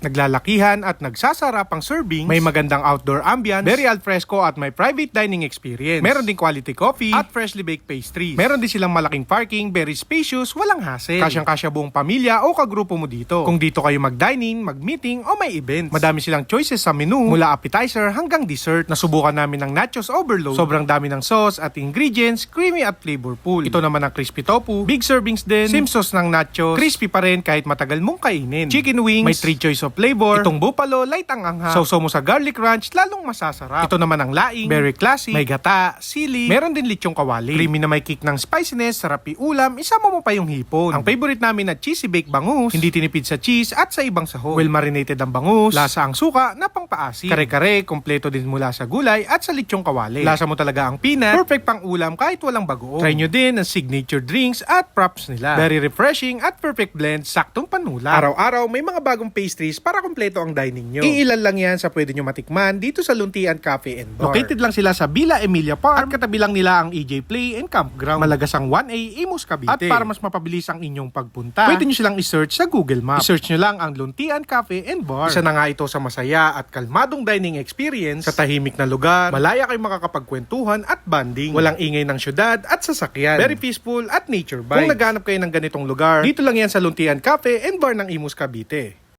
naglalakihan at nagsasarapang servings, may magandang outdoor ambience, very al fresco at may private dining experience. Meron din quality coffee at freshly baked pastries. Meron din silang malaking parking, very spacious, walang hassle. Kasyang-kasya buong pamilya o kagrupo mo dito. Kung dito kayo mag-dining, mag-meeting o may events. Madami silang choices sa menu mula appetizer hanggang dessert. Nasubukan namin ng nachos overload. Sobrang dami ng sauce at ingredients, creamy at flavorful. Ito naman ang crispy tofu, big servings din, same sauce ng nachos, crispy pa rin kahit matagal mong kainin. Chicken wings, may 3 choice of flavor. Itong buffalo, light ang anghang. Sausaw mo sa garlic ranch, lalong masasarap. Ito naman ang laing, very classic, may gata, sili, meron din lechong kawali. Creamy na may kick ng spiciness, sarap iulam, isama mo pa yung hipon. Ang favorite namin na cheesy baked bangus, hindi tinipid sa cheese at sa ibang sahog. Well marinated ang bangus, lasa ang suka na pangpaasim. Kare-kare, kompleto din mula sa gulay at sa lechong kawali. Lasa mo talaga ang peanut, perfect pang ulam kahit walang bagoong. Try nyo din ang signature drinks at props nila. Very refreshing at perfect blend, saktong panulat. Araw-araw may mga bagong pastries para kompleto ang dining nyo. Iilan lang yan sa pwede nyo matikman dito sa Luntian Cafe and Bar. Located lang sila sa Villa Emilia Farm at katabi lang nila ang EJ Play and Campground. Malagasang 1A, Imus, Cavite. At para mas mapabilis ang inyong pagpunta, pwede nyo silang i-search sa Google Maps. I-search nyo lang ang Luntian Cafe and Bar. Isa na nga ito sa masaya at kalmadong dining experience sa tahimik na lugar. Malaya kayo makakapagkwentuhan at banding. Walang ingay ng syudad at sasakyan. Very peaceful at nature vibes. Kung naghanap kayo ng ganitong lugar, dito lang yan sa Luntian Cafe and Bar ng Imus, Cavite.